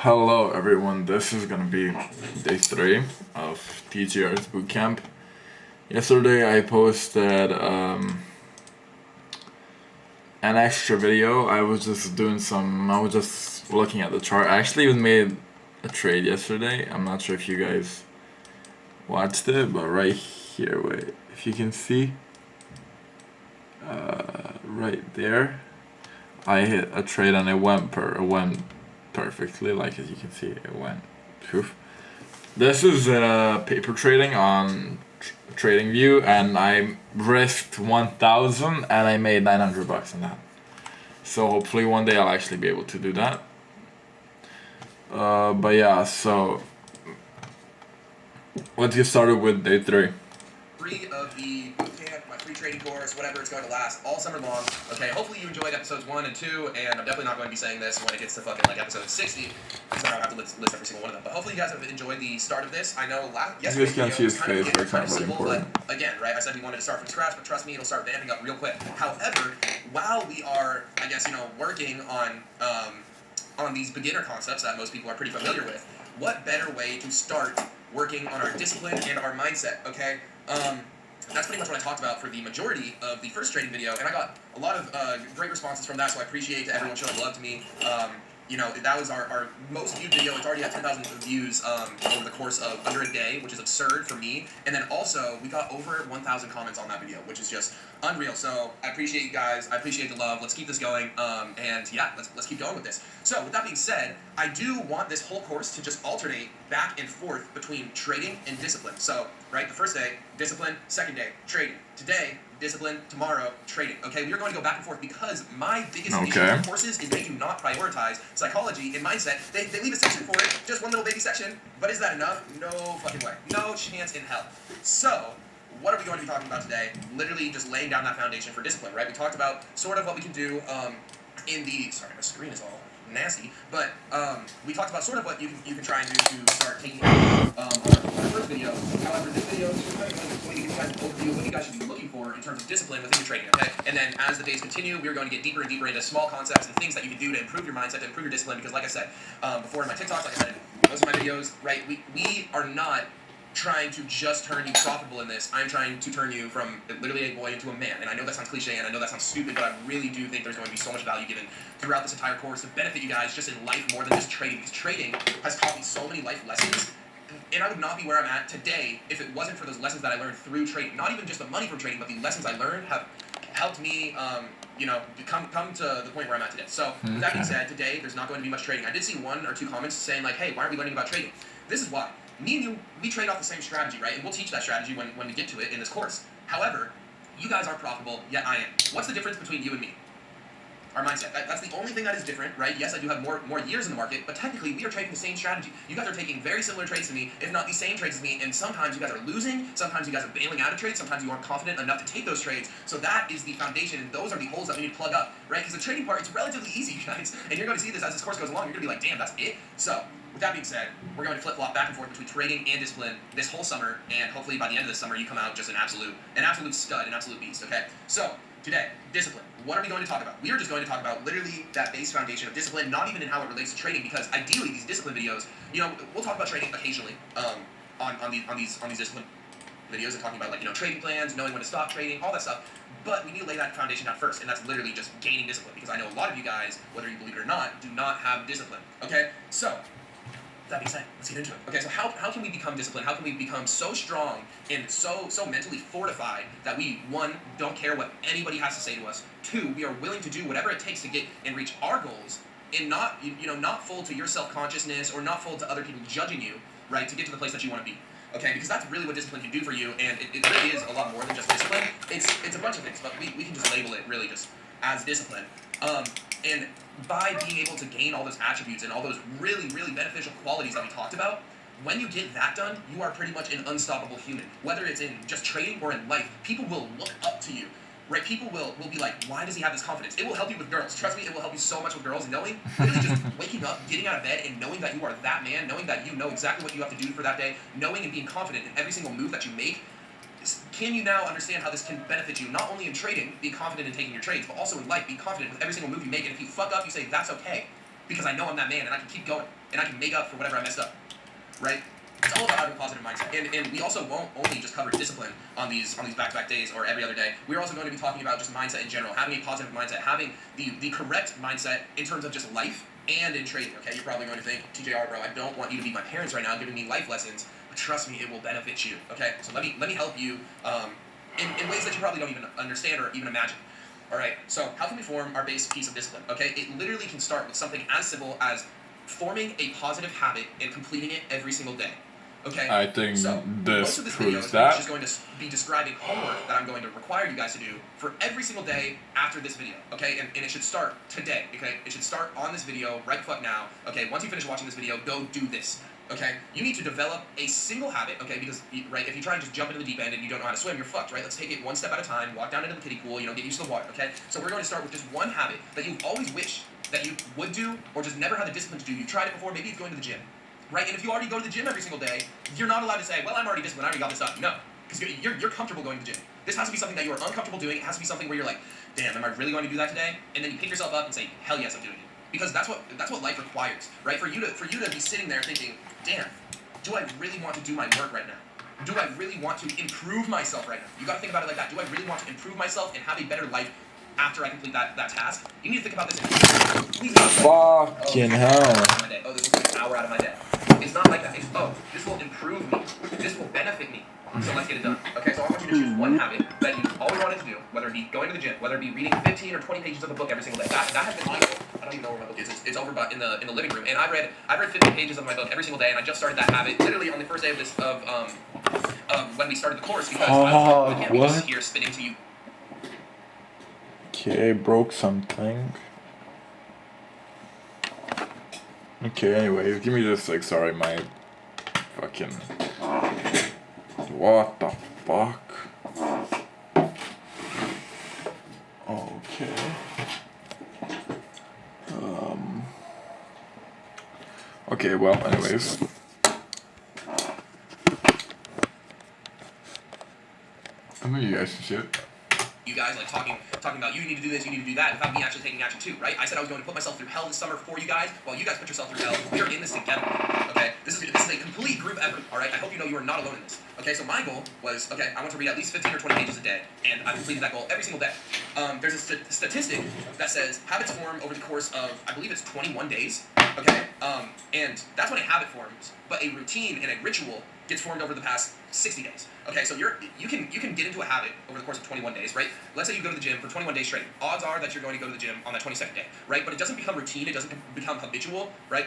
Hello everyone, this is gonna be day 3 of TGR's bootcamp. Yesterday I posted an extra video. I was just looking at the chart. I actually even made a trade yesterday. I'm not sure if you guys watched it, but right here, wait, if you can see, right there, I hit a trade and it went perfectly, like as you can see, it went poof. This is paper trading on TradingView, and I risked 1,000 and I made 900 bucks on that. So hopefully one day I'll actually be able to do that. But yeah, so let's get started with day 3. Of the bootcamp, my free trading course, whatever, it's going to last all summer long. Okay, hopefully you enjoyed episodes 1 and 2, and I'm definitely not going to be saying this when it gets to fucking like episode 60, because I don't have to list every single one of them. But hopefully you guys have enjoyed the start of this. I know yesterday's video was kind of simple, but again, right, I said we wanted to start from scratch, but trust me, it'll start vamping up real quick. However, while we are, I guess, working on these beginner concepts that most people are pretty familiar with, what better way to start working on our discipline and our mindset, okay? That's pretty much what I talked about for the majority of the first trading video, and I got a lot of great responses from that, so I appreciate everyone showing love to me. That was our most viewed video. It's already had 10,000 views over the course of under a day, which is absurd for me. And then also, we got over 1,000 comments on that video, which is just unreal. So I appreciate you guys. I appreciate the love. Let's keep this going. And yeah, let's keep going with this. So with that being said, I do want this whole course to just alternate back and forth between trading and discipline. So, right, the first day, discipline. Second day, trading. Today, discipline. Tomorrow, trading. Okay, we are going to go back and forth because my biggest issue with courses is they do not prioritize psychology and mindset. They leave a section for it, just one little baby section. But is that enough? No fucking way. No chance in hell. So, what are we going to be talking about today? Literally just laying down that foundation for discipline, right? We talked about sort of what we can do sorry, my screen is all nasty, but we talked about sort of what you can try and do to start taking on our first video. However, this video is kind of going to give you guys an overview of what you guys should be looking for in terms of discipline within your trading, okay? And then as the days continue, we're going to get deeper and deeper into small concepts and things that you can do to improve your mindset, to improve your discipline, because like I said before in my TikToks, like I said in most of my videos, right, we are not trying to just turn you profitable in this. I'm trying to turn you from literally a boy into a man. And I know that sounds cliche and I know that sounds stupid, but I really do think there's going to be so much value given throughout this entire course to benefit you guys just in life more than just trading. Because trading has taught me so many life lessons, and I would not be where I'm at today if it wasn't for those lessons that I learned through trading. Not even just the money from trading, but the lessons I learned have helped me come to the point where I'm at today. So with that being said, today there's not going to be much trading. I did see 1 or 2 comments saying like, hey, why aren't we learning about trading? This is why. Me and you, we trade off the same strategy, right? And we'll teach that strategy when we get to it in this course. However, you guys aren't profitable, yet I am. What's the difference between you and me? Our mindset. That's the only thing that is different, right? Yes, I do have more years in the market, but technically we are trading the same strategy. You guys are taking very similar trades to me, if not the same trades as me, and sometimes you guys are losing, sometimes you guys are bailing out of trades, sometimes you aren't confident enough to take those trades. So that is the foundation, and those are the holes that we need to plug up, right? Because the trading part, it's relatively easy, you guys, and you're going to see this as this course goes along. You're going to be like, damn, that's it? So, with that being said, we're going to flip-flop back and forth between trading and discipline this whole summer, and hopefully by the end of this summer you come out just an absolute stud, an absolute beast, okay? So, today, discipline. What are we going to talk about? We are just going to talk about literally that base foundation of discipline, not even in how it relates to trading, because ideally these discipline videos, we'll talk about trading occasionally on these discipline videos and talking about trading plans, knowing when to stop trading, all that stuff. But we need to lay that foundation down first, and that's literally just gaining discipline, because I know a lot of you guys, whether you believe it or not, do not have discipline. Okay, so that being said, let's get into it. Okay, so how can we become disciplined? How can we become so strong and so mentally fortified that we, 1, don't care what anybody has to say to us, 2, we are willing to do whatever it takes to get and reach our goals, and not not fold to your self-consciousness or not fold to other people judging you, right, to get to the place that you want to be. Okay, because that's really what discipline can do for you, and it really is a lot more than just discipline. It's a bunch of things, but we can just label it really just as discipline. And by being able to gain all those attributes and all those really, really beneficial qualities that we talked about, when you get that done, you are pretty much an unstoppable human. Whether it's in just trading or in life, people will look up to you, right? People will be like, why does he have this confidence? It will help you with girls. Trust me, it will help you so much with girls. Knowing, literally just waking up, getting out of bed, and knowing that you are that man, knowing that you know exactly what you have to do for that day, knowing and being confident in every single move that you make. Can you now understand how this can benefit you, not only in trading, be confident in taking your trades, but also in life, be confident with every single move you make, and if you fuck up, you say, that's okay. because I know I'm that man and I can keep going and I can make up for whatever I messed up, right? It's all about having a positive mindset. And we also won't only just cover discipline on these back-to-back days or every other day. We're also going to be talking about just mindset in general, having a positive mindset, having the correct mindset in terms of just life and in trading, okay? You're probably going to think, TJR, bro, I don't want you to be my parents right now giving me life lessons, but trust me, it will benefit you, okay? So let me help you in ways that you probably don't even understand or even imagine. All right, so how can we form our base piece of discipline, okay? It literally can start with something as simple as forming a positive habit and completing it every single day. Okay. I think so, this most of this video proves is that. just going to be describing homework that I'm going to require you guys to do for every single day after this video. Okay, and it should start today. Okay, it should start on this video right the fuck now. Okay, once you finish watching this video, go do this. Okay, you need to develop a single habit. Okay, because right, if you try and just jump into the deep end and you don't know how to swim, you're fucked. Right? Let's take it one step at a time. Walk down into the kiddie pool. Get used to the water. Okay, so we're going to start with just one habit that you've always wished that you would do, or just never had the discipline to do. You've tried it before. Maybe it's going to the gym. Right, and if you already go to the gym every single day, you're not allowed to say, well, I'm already disciplined, I already got this up. No, because you're comfortable going to the gym. This has to be something that you are uncomfortable doing. It has to be something where you're like, damn, am I really going to do that today? And then you pick yourself up and say, hell yes, I'm doing it. Because that's what life requires, right? For you to be sitting there thinking, damn, do I really want to do my work right now? Do I really want to improve myself right now? You got to think about it like that. Do I really want to improve myself and have a better life after I complete that task? You need to think about this. Fucking hell. Oh, this will take an hour out of my day. It's not like that. It's, this will improve me. This will benefit me. So let's get it done. Okay, so I want you to choose one habit that you always wanted to do, whether it be going to the gym, whether it be reading 15 or 20 pages of a book every single day. That has been my goal. I don't even know where my book is. It's over in the living room. And I've read 50 pages of my book every single day, and I just started that habit literally on the first day of when we started the course, because I can't be just here spitting to you. Okay, broke something. Okay, anyways, give me just like, sorry, my fucking, what the fuck? Okay. Okay, well, anyways. I know you guys can shit. You guys like talking about you need to do this, you need to do that, without me actually taking action too, right? I said I was going to put myself through hell this summer for you guys, while you guys put yourself through hell. We are in this together, okay? This is a complete group effort, all right? I hope you know you are not alone in this, okay? So my goal was, okay, I want to read at least 15 or 20 pages a day, and I completed that goal every single day. There's a statistic that says habits form over the course of, I believe it's 21 days, okay? And that's when a habit forms, but a routine and a ritual gets formed over the past 60 days. Okay, so you can get into a habit over the course of 21 days, right? Let's say you go to the gym for 21 days straight. Odds are that you're going to go to the gym on that 22nd day, right? But it doesn't become routine, it doesn't become habitual, right?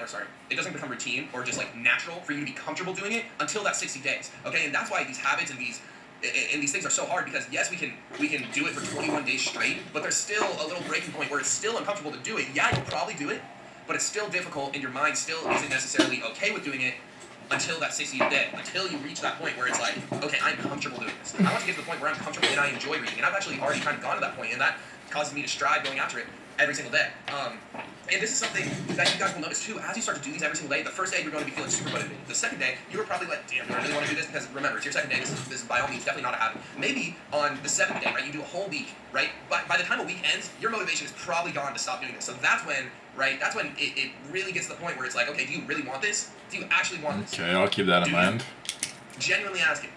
It doesn't become routine or just like natural for you to be comfortable doing it until that 60 days. Okay, and that's why these habits and these things are so hard, because yes, we can do it for 21 days straight, but there's still a little breaking point where it's still uncomfortable to do it. Yeah, you'll probably do it, but it's still difficult, and your mind still isn't necessarily okay with doing it until that 60th day, until you reach that point where it's like, okay, I'm comfortable doing this. I want to get to the point where I'm comfortable and I enjoy reading, and I've actually already kind of gone to that point, and that causes me to strive going after it every single day. And this is something that you guys will notice too, as you start to do these every single day. The first day, you're going to be feeling super motivated. The second day, you were probably like, damn, do I really want to do this? Because remember, it's your second day, this is by all means definitely not a habit. Maybe on the 7th day, right, you do a whole week, right? By the time a week ends, your motivation is probably gone to stop doing this. So that's when, right, it really gets to the point where it's like, okay, do you really want this? Do you actually want this? Okay, I'll keep that in mind. Genuinely ask it.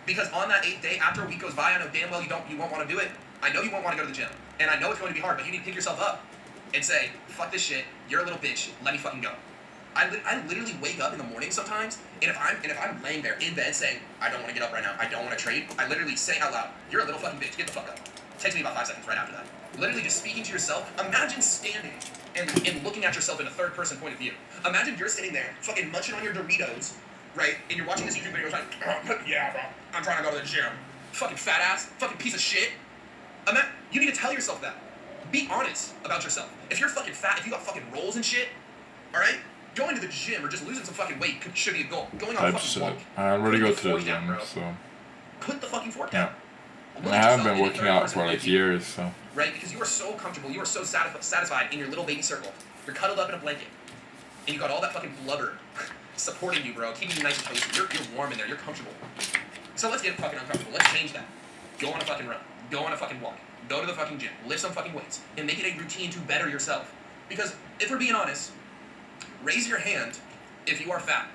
Because on that 8th day, after a week goes by, I know damn well you won't want to do it. I know you won't want to go to the gym. And I know it's going to be hard, but you need to pick yourself up and say, fuck this shit, you're a little bitch, let me fucking go. I literally wake up in the morning sometimes, and if I'm laying there in bed saying, I don't want to get up right now, I don't want to trade, I literally say out loud, you're a little fucking bitch, get the fuck up. It takes me about 5 seconds right after that. Literally just speaking to yourself. Imagine standing and looking at yourself in a third person point of view. Imagine you're sitting there, fucking munching on your Doritos, right, and you're watching this YouTube video, like, yeah, bro, I'm trying to go to the gym. Fucking fat ass, fucking piece of shit. You need to tell yourself that. Be honest about yourself. If you're fucking fat, if you got fucking rolls and shit, alright? Going to the gym or just losing some fucking weight should be a goal. Going on a fucking walk. I already go to the gym, so. Put the fucking fork down. I haven't been working out for like years, so. Right? Because you are so comfortable, you are so satisfied in your little baby circle. You're cuddled up in a blanket. And you got all that fucking blubber supporting you, bro, keeping you nice and toasty. You're warm in there, you're comfortable. So let's get fucking uncomfortable. Let's change that. Go on a fucking run. Go on a fucking walk. Go to the fucking gym, lift some fucking weights, and make it a routine to better yourself. Because if we're being honest, raise your hand if you are fat.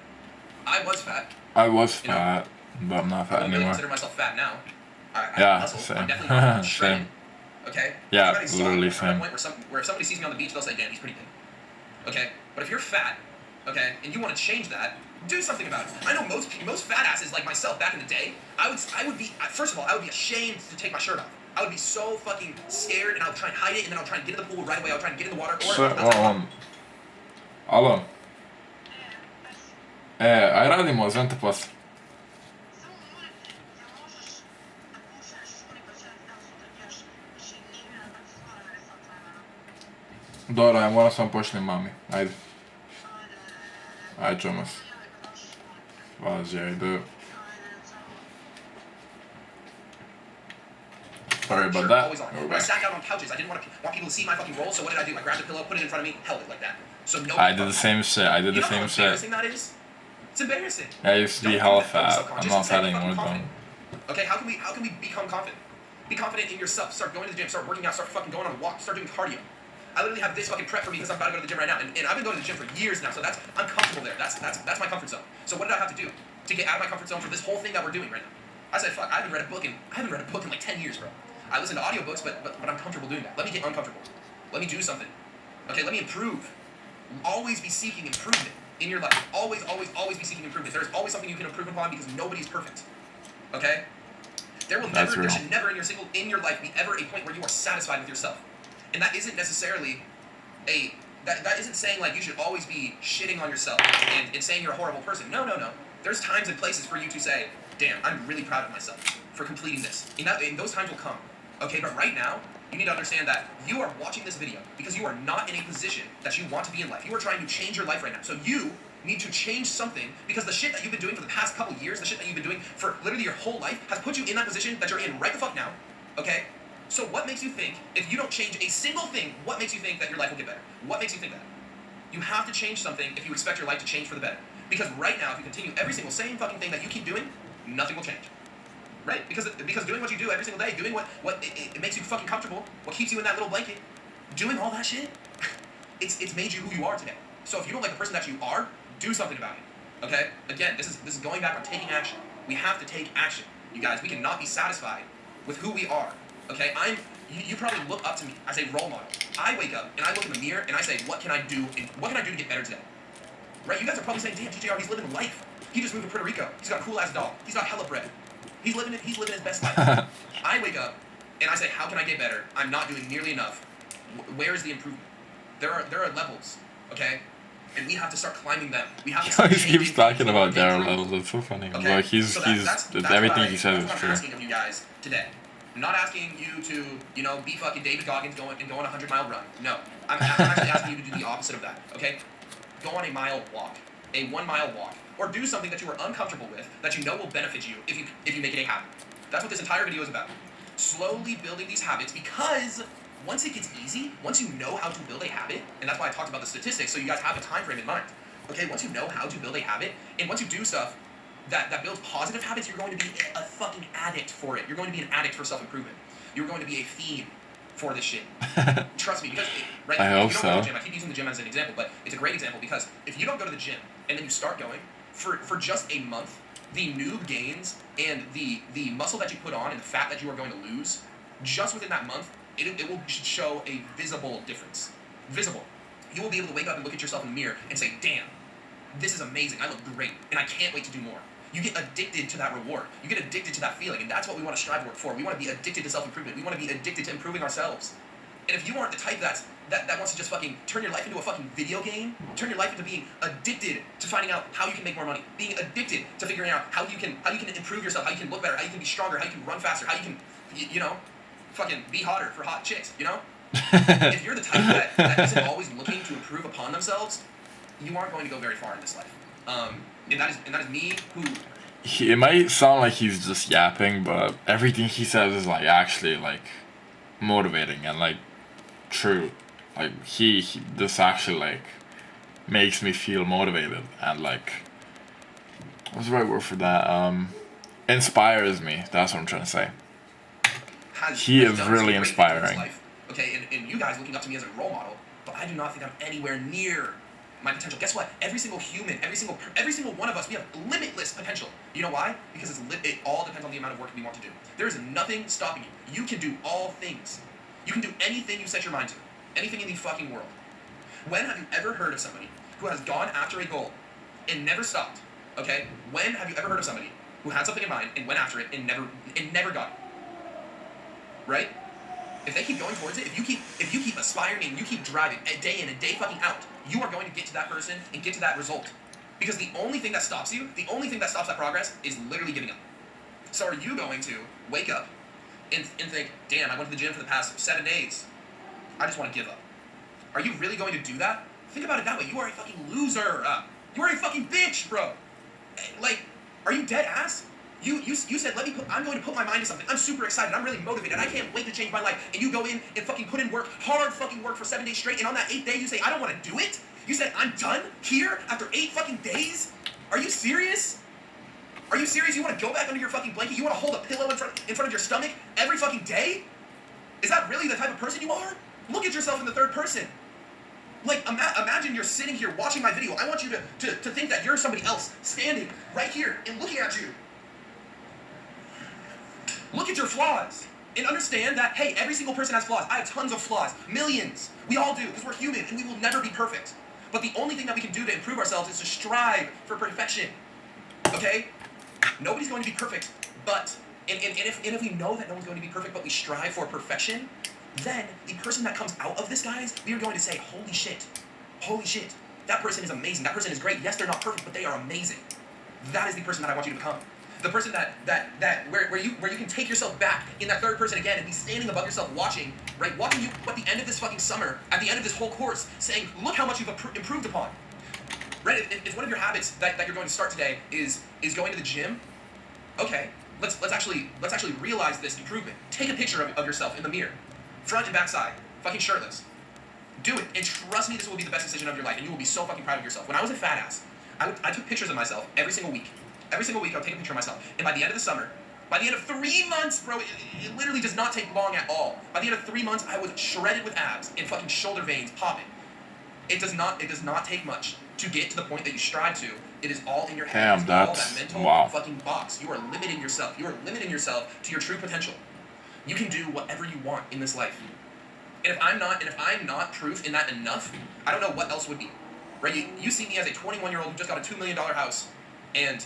I was fat. I was fat, but I'm not fat I wouldn't really anymore. consider myself fat now. I Yeah, muscle. same. I'm definitely not shredded. Same. Okay? Yeah, I'm literally at a same. point where if somebody sees me on the beach, they'll say, damn, he's pretty big. Okay? But if you're fat, okay, and you want to change that, do something about it. I know most fat asses like myself back in the day, I would be, first of all, I would be ashamed to take my shirt off. I would be so fucking scared, and I would try and hide it, and then I would try and get in the pool right away. I would try and get in the water. Alô? A radimo, zvem te posle. Dobro, ja moram samo pošljem mami. Ajde. Ajde, čujemo se. Važi, ajde. Sorry about that. Always on. I sat down on couches. I didn't want people to see my fucking roll, so what did I do? I grabbed a pillow, put it in front of me, held it like that. So no. I did the same shit. I did the You know how same shit. embarrassing that is? It's embarrassing. I used to be hella fat. I'm not fat anymore though. Okay, how can we become confident? Be confident in yourself. Start going to the gym. Start working out. Start fucking going on a walk. Start doing cardio. I literally have this fucking prep for me because I'm about to go to the gym right now, and I've been going to the gym for years now. So I'm comfortable there. That's my comfort zone. So what did I have to do to get out of my comfort zone for this whole thing that we're doing right now? I said, fuck. I haven't read a book in like 10 years, bro. I listen to audiobooks, but I'm comfortable doing that. Let me get uncomfortable. Let me do something. Okay, let me improve. Always be seeking improvement in your life. Always be seeking improvement. There's always something you can improve upon because nobody's perfect. Okay? There should never in your life be ever a point where you are satisfied with yourself. And that isn't necessarily that isn't saying like you should always be shitting on yourself and saying you're a horrible person. No. There's times and places for you to say, damn, I'm really proud of myself for completing this. And those times will come. Okay, but right now, you need to understand that you are watching this video because you are not in a position that you want to be in life. You are trying to change your life right now. So you need to change something because the shit that you've been doing for the past couple years, the shit that you've been doing for literally your whole life has put you in that position that you're in right the fuck now. Okay? So what makes you think, if you don't change a single thing, what makes you think that your life will get better? What makes you think that? You have to change something if you expect your life to change for the better. Because right now, if you continue every single same fucking thing that you keep doing, nothing will change. Right? Because doing what you do every single day, doing what it makes you fucking comfortable, what keeps you in that little blanket, doing all that shit, it's made you who you are today. So if you don't like the person that you are, do something about it. Okay? Again, this is going back on taking action. We have to take action. You guys, we cannot be satisfied with who we are. Okay? You probably look up to me as a role model. I wake up and I look in the mirror and I say, what can I do to get better today? Right? You guys are probably saying, damn, TJR, he's living life. He just moved to Puerto Rico. He's got a cool ass dog. He's got hella bread. He's living his best life. I wake up and I say, how can I get better? I'm not doing nearly enough. Where is the improvement? There are levels, okay? And we have to start climbing them. We have to start He keeps talking about their levels. It's so funny. Okay? Like he's everything he says is true. That's what I'm asking of you guys today. I'm not asking you to, be fucking David Goggins going on a 100-mile run. No. I'm actually asking you to do the opposite of that, okay? Go on a mile walk, a 1-mile walk, or do something that you are uncomfortable with that you know will benefit you if you make it a habit. That's what this entire video is about. Slowly building these habits, because once it gets easy, once you know how to build a habit, and that's why I talked about the statistics, so you guys have a time frame in mind. Okay, once you know how to build a habit, and once you do stuff that builds positive habits, you're going to be a fucking addict for it. You're going to be an addict for self-improvement. You're going to be a fiend for this shit. Trust me, because right, I hope if you don't so. go to the gym, I keep using the gym as an example, but it's a great example because if you don't go to the gym and then you start going for just a month, the noob gains and the muscle that you put on and the fat that you are going to lose, just within that month, it will show a visible difference. Visible. You will be able to wake up and look at yourself in the mirror and say, damn, this is amazing. I look great, and I can't wait to do more. You get addicted to that reward. You get addicted to that feeling, and that's what we want to strive for. We want to be addicted to self-improvement. We want to be addicted to improving ourselves. And if you aren't the type that wants to just fucking turn your life into a fucking video game, turn your life into being addicted to finding out how you can make more money, being addicted to figuring out how you can improve yourself, how you can look better, how you can be stronger, how you can run faster, how you can, fucking be hotter for hot chicks, If you're the type that isn't always looking to improve upon themselves, you aren't going to go very far in this life. And that is me who. It might sound like he's just yapping, but everything he says is like actually like motivating and like true. Like he this actually like makes me feel motivated and like what's the right word for that? Inspires me. That's what I'm trying to say. He is really inspiring. Okay, and you guys looking up to me as a role model, but I do not think I'm anywhere near my potential. Guess what? Every single human, every single one of us, we have limitless potential. You know why? Because it all depends on the amount of work we want to do. There is nothing stopping you. You can do all things. You can do anything you set your mind to. Anything in the fucking world. When have you ever heard of somebody who has gone after a goal and never stopped? Okay? When have you ever heard of somebody who had something in mind and went after it and never got it? Right? If they keep going towards it, if you keep aspiring and you keep driving day in and day fucking out, you are going to get to that person and get to that result. Because the only thing that stops you, the only thing that stops that progress is literally giving up. So are you going to wake up and think, damn, I went to the gym for the past 7 days. I just want to give up. Are you really going to do that? Think about it that way. You are a fucking loser. You are a fucking bitch, bro. Like, are you dead ass? You said, I'm going to put my mind to something. I'm super excited. I'm really motivated. I can't wait to change my life. And you go in and fucking put in work, hard fucking work for 7 days straight. And on that 8th day, you say, I don't want to do it? You said, I'm done here after 8 fucking days? Are you serious? Are you serious? You want to go back under your fucking blanket? You want to hold a pillow in front of your stomach every fucking day? Is that really the type of person you are? Look at yourself in the third person. Like, imagine you're sitting here watching my video. I want you to think that you're somebody else standing right here and looking at you. Look at your flaws and understand that, hey, every single person has flaws. I have tons of flaws. Millions. We all do, because we're human and we will never be perfect. But the only thing that we can do to improve ourselves is to strive for perfection. Okay? Nobody's going to be perfect, but, and if we know that no one's going to be perfect, but we strive for perfection, then the person that comes out of this, guys, we are going to say, holy shit, that person is amazing, that person is great. Yes, they're not perfect, but they are amazing. That is the person that I want you to become. The person where you can take yourself back in that third person again and be standing above yourself watching, right? Watching you at the end of this fucking summer, at the end of this whole course, saying, look how much you've improved upon. Right? If one of your habits that you're going to start today is going to the gym, okay, let's actually realize this improvement. Take a picture of yourself in the mirror, front and back side, fucking shirtless. Do it, and trust me, this will be the best decision of your life, and you will be so fucking proud of yourself. When I was a fat ass, I took pictures of myself every single week. Every single week, I would take a picture of myself. And by the end of the summer, by the end of 3 months, bro, it literally does not take long at all. By the end of 3 months, I was shredded with abs and fucking shoulder veins popping. It does not take much to get to the point that you strive to. It is all in your head. It's all that mental fucking box. You are limiting yourself. You are limiting yourself to your true potential. You can do whatever you want in this life. And if I'm not proof in that enough, I don't know what else would be. Right? You see me as a 21-year-old who just got a $2 million house. And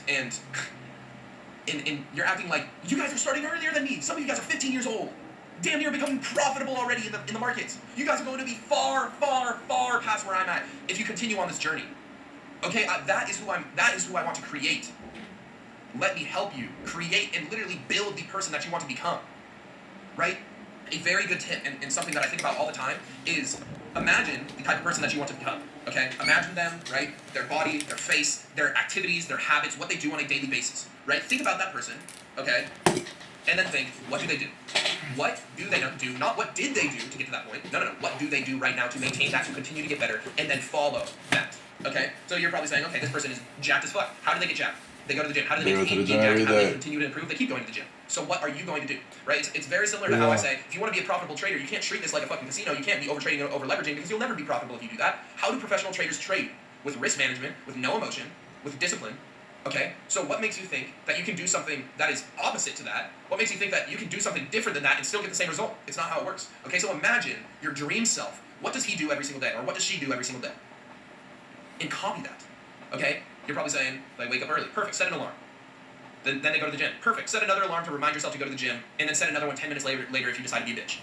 you're acting like you guys are starting earlier than me. Some of you guys are 15 years old. Damn near becoming profitable already in the markets. You guys are going to be far, far, far past where I'm at if you continue on this journey. Okay, that is who I want to create. Let me help you create and literally build the person that you want to become. Right? A very good tip and something that I think about all the time is imagine the type of person that you want to become. Okay? Imagine them, right? Their body, their face, their activities, their habits, what they do on a daily basis. Right? Think about that person, okay? And then think, what do they do? What do they not do? Not what did they do to get to that point. No. What do they do right now to maintain that, to continue to get better, and then follow that. Okay? So you're probably saying, okay, this person is jacked as fuck. How do they get jacked? They go to the gym. How do they maintain being jacked? How do they continue to improve? They keep going to the gym. So what are you going to do? Right? It's very similar to how I say, if you want to be a profitable trader, you can't treat this like a fucking casino. You can't be over-trading and over-leveraging because you'll never be profitable if you do that. How do professional traders trade? With risk management, with no emotion, with discipline. Okay? So what makes you think that you can do something that is opposite to that? What makes you think that you can do something different than that and still get the same result? It's not how it works. Okay? So imagine your dream self. What does he do every single day? Or what does she do every single day? And copy that. Okay? You're probably saying, like, wake up early. Perfect. Set an alarm. Then they go to the gym. Perfect. Set another alarm to remind yourself to go to the gym, and then set another one 10 minutes later if you decide to be a bitch.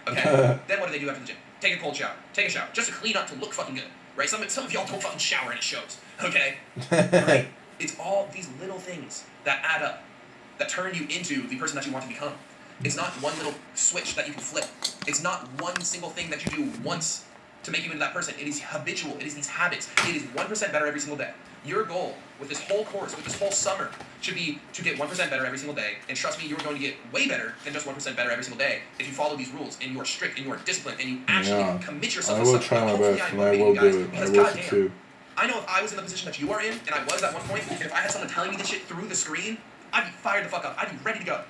Okay? Then what do they do after the gym? Take a cold shower. Take a shower. Just to clean up, to look fucking good. Right? Some of y'all don't fucking shower and it shows. Okay? Right? It's all these little things that add up, that turn you into the person that you want to become. It's not one little switch that you can flip. It's not one single thing that you do once to make you into that person. It is habitual. It is these habits. It is 1% better every single day. Your goal with this whole course, with this whole summer, should be to get 1% better every single day. And trust me, you are going to get way better than just 1% better every single day if you follow these rules and you are strict and you are disciplined and you actually commit yourself to something. I will try my best and I will do it. I will succeed. I know if I was in the position that you are in, and I was at one point, and if I had someone telling me this shit through the screen, I'd be fired the fuck up. I'd be ready to go.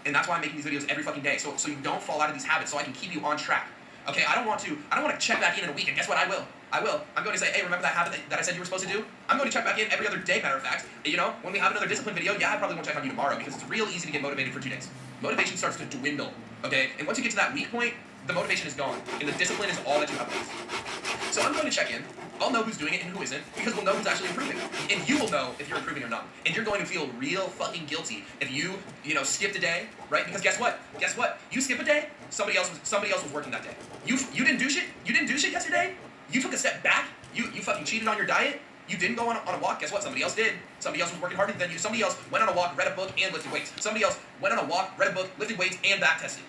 And that's why I'm making these videos every fucking day, so you don't fall out of these habits, so I can keep you on track. Okay, I don't want to check back in a week, and guess what? I will. I'm going to say, hey, remember that habit that I said you were supposed to do? I'm going to check back in every other day, matter of fact. You know, when we have another discipline video, yeah, I probably won't check on you tomorrow because it's real easy to get motivated for 2 days. Motivation starts to dwindle, okay? And once you get to that weak point, the motivation is gone, and the discipline is all that you have left. So I'm going to check in. I'll know who's doing it and who isn't, because we'll know who's actually improving. And you will know if you're improving or not. And you're going to feel real fucking guilty if you skipped a day, right? Because guess what? You skip a day, somebody else was working that day. You didn't do shit? You didn't do shit yesterday? You took a step back? You fucking cheated on your diet? You didn't go on a walk? Guess what? Somebody else did. Somebody else was working harder than you. Somebody else went on a walk, read a book, and lifted weights. Somebody else went on a walk, read a book, lifted weights, and back tested.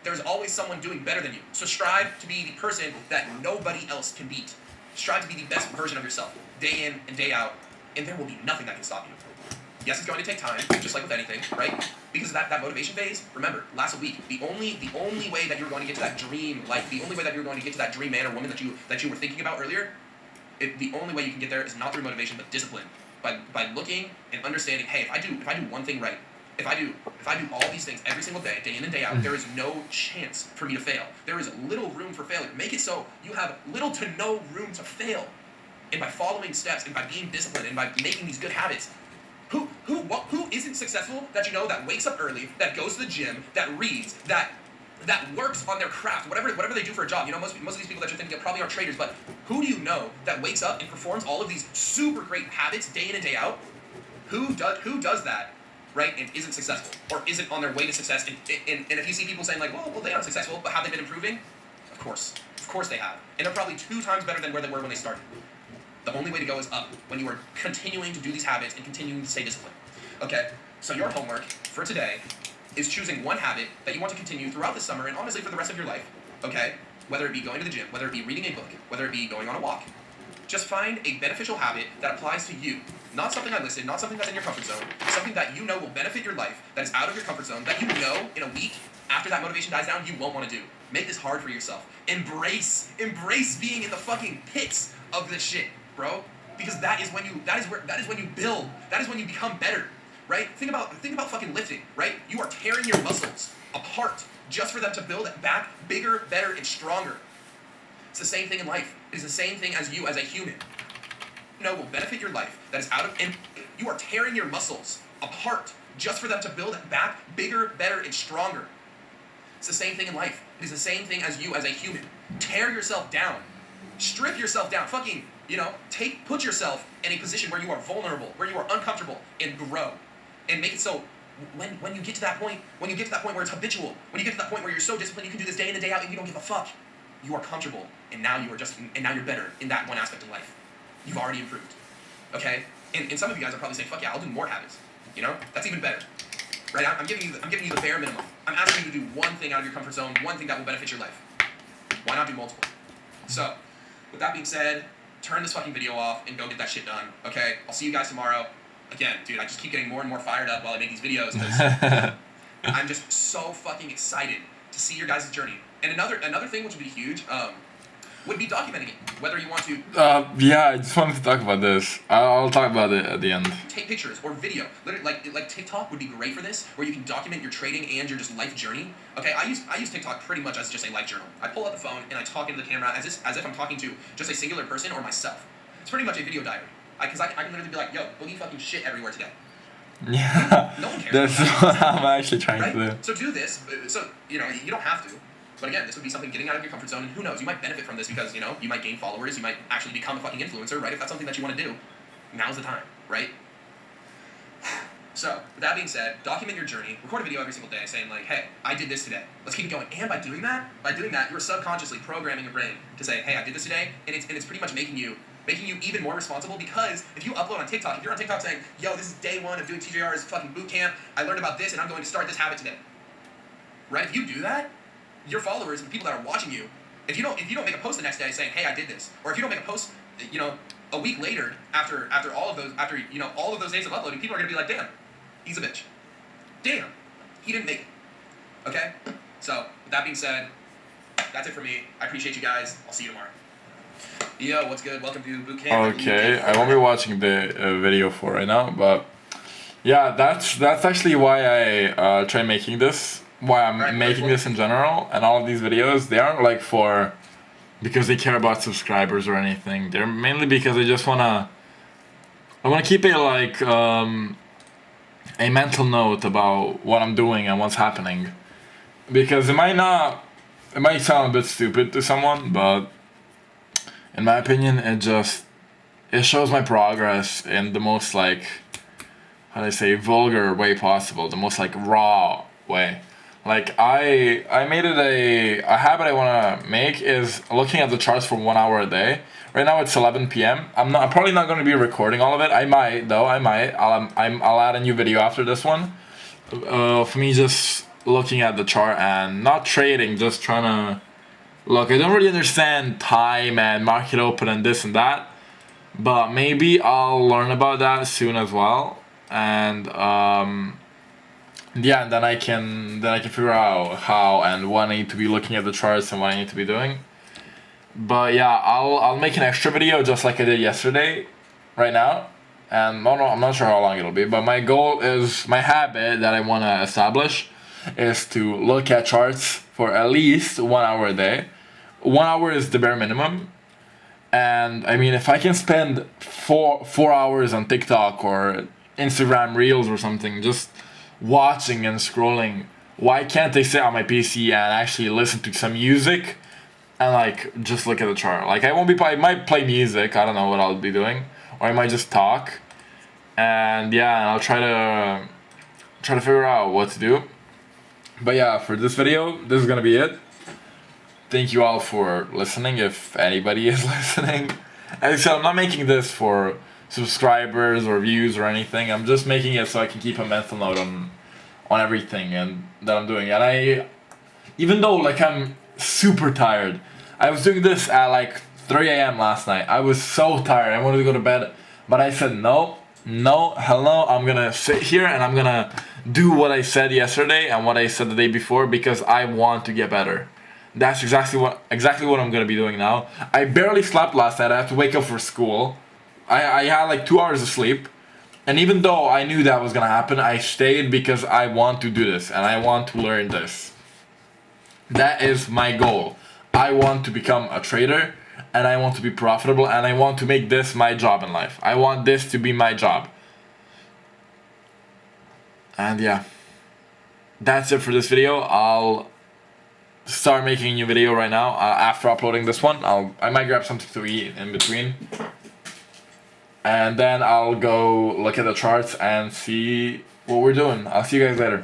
There's always someone doing better than you. So strive to be the person that nobody else can beat. Strive to be the best version of yourself, day in and day out, and there will be nothing that can stop you. Yes, it's going to take time, just like with anything, right? Because that motivation phase, remember, lasts a week. The only way that you're going to get to that dream life, the only way that you're going to get to that dream man or woman that you were thinking about earlier, the only way you can get there is not through motivation, but discipline. By looking and understanding, hey, if I do one thing right, if I do all these things every single day, day in and day out, there is no chance for me to fail. There is little room for failure. Make it so you have little to no room to fail. And by following steps and by being disciplined and by making these good habits, who isn't successful that you know, that wakes up early, that goes to the gym, that reads, that works on their craft, whatever they do for a job. You know, most of these people that you're thinking of probably aren't traders, but who do you know that wakes up and performs all of these super great habits day in and day out? Who does that? Right, and isn't successful, or isn't on their way to success, and if you see people saying like, well, they aren't successful, but have they been improving? Of course they have, and they're probably 2 times better than where they were when they started. The only way to go is up, when you are continuing to do these habits and continuing to stay disciplined. Okay, so your homework for today is choosing one habit that you want to continue throughout the summer, and honestly for the rest of your life, okay? Whether it be going to the gym, whether it be reading a book, whether it be going on a walk. Just find a beneficial habit that applies to you. Not something I listed, not something that's in your comfort zone, something that you know will benefit your life, that is out of your comfort zone, that you know in a week, after that motivation dies down, you won't want to do. Make this hard for yourself. Embrace being in the fucking pits of this shit, bro. Because that is when you build, that is when you become better, right? Think about fucking lifting, right? You are tearing your muscles apart just for them to build back bigger, better, and stronger. It's the same thing in life. It is the same thing as you as a human. Will benefit your life, that is out of, and you are tearing your muscles apart just for them to build back bigger, better, and stronger. It's the same thing in life. It is the same thing as you as a human. Tear yourself down. Strip yourself down. Fucking, put yourself in a position where you are vulnerable, where you are uncomfortable, and grow. And make it so when you get to that point, where it's habitual, when you get to that point where you're so disciplined, you can do this day in and day out, and you don't give a fuck. You are comfortable, and now you're better in that one aspect of life. You've already improved, okay? And some of you guys are probably saying, fuck yeah, I'll do more habits. That's even better, right? I'm giving you the bare minimum. I'm asking you to do one thing out of your comfort zone, one thing that will benefit your life. Why not do multiple? So, with that being said, turn this fucking video off and go get that shit done, okay? I'll see you guys tomorrow. Again, dude, I just keep getting more and more fired up while I make these videos because I'm just so fucking excited to see your guys' journey. And another thing which would be huge, would be documenting it, whether you want to... yeah, I just wanted to talk about this. I'll talk about it at the end. Take pictures or video. Literally, like TikTok would be great for this, where you can document your trading and your just life journey. Okay, I use TikTok pretty much as just a life journal. I pull out the phone and I talk into the camera as if I'm talking to just a singular person or myself. It's pretty much a video diary. Because I can literally be like, yo, boogie fucking shit everywhere today. Yeah, no one cares. That's what I'm actually trying to do. So do this. So, you don't have to. But again, this would be something getting out of your comfort zone, and who knows, you might benefit from this because, you might gain followers, you might actually become a fucking influencer, right? If that's something that you want to do, now's the time, right? So, with that being said, document your journey, record a video every single day saying like, hey, I did this today. Let's keep it going. And by doing that, you're subconsciously programming your brain to say, hey, I did this today, and it's pretty much making you even more responsible, because if you upload on TikTok, if you're on TikTok saying, yo, this is day 1 of doing TJR's fucking boot camp, I learned about this and I'm going to start this habit today. Right? If you do that, your followers and the people that are watching you, if you don't make a post the next day saying, hey, I did this, or if you don't make a post, a week later after all of those days of uploading, people are gonna be like, damn, he's a bitch. Damn, he didn't make it. Okay? So, with that being said, that's it for me. I appreciate you guys. I'll see you tomorrow. Yo, what's good? Welcome to boot camp. Okay, I won't be watching the video for right now, but yeah, that's actually why I tried making this. why I'm Right, making right. this in general, and all of these videos, they aren't like for because they care about subscribers or anything. They're mainly because I wanna keep it like a mental note about what I'm doing and what's happening. Because it might sound a bit stupid to someone, but in my opinion, it shows my progress in the most like, how do I say, vulgar way possible, the most like raw way. Like I made it a habit I want to make is looking at the charts for 1 hour a day. Right now it's 11 p.m. I'm probably not going to be recording all of it. I might though. I'll add a new video after this one. For me, just looking at the chart and not trading, just trying to look. I don't really understand time and market open and this and that, but maybe I'll learn about that soon as well. And yeah, and then I can figure out how and what I need to be looking at the charts and what I need to be doing. But yeah, I'll make an extra video just like I did yesterday, right now. And no, I'm not sure how long it'll be. But my habit that I want to establish is to look at charts for at least 1 hour a day. 1 hour is the bare minimum. And I mean, if I can spend four hours on TikTok or Instagram Reels or something, just watching and scrolling, why can't I sit on my PC and actually listen to some music and like just look at the chart? Like I might play music, I don't know what I'll be doing, or I might just talk, and yeah, and I'll try to figure out what to do. But yeah, for this video, this is gonna be it. Thank you all for listening, if anybody is listening. As I said, I'm not making this for subscribers or views or anything. I'm just making it so I can keep a mental note on everything and that I'm doing. And even though like I'm super tired, I was doing this at like 3 a.m. last night. I was so tired. I wanted to go to bed, but I said no, hell no. I'm gonna sit here and I'm gonna do what I said yesterday and what I said the day before because I want to get better. That's exactly what I'm gonna be doing now. I barely slept last night. I had to wake up for school. I had like 2 hours of sleep, and even though I knew that was gonna happen, I stayed because I want to do this and I want to learn this. That is my goal. I want to become a trader, and I want to be profitable, and I want to make this my job in life. I want this to be my job. And yeah, that's it for this video. I'll start making a new video right now. After uploading this one, I might grab something to eat in between, and then I'll go look at the charts and see what we're doing. I'll see you guys later.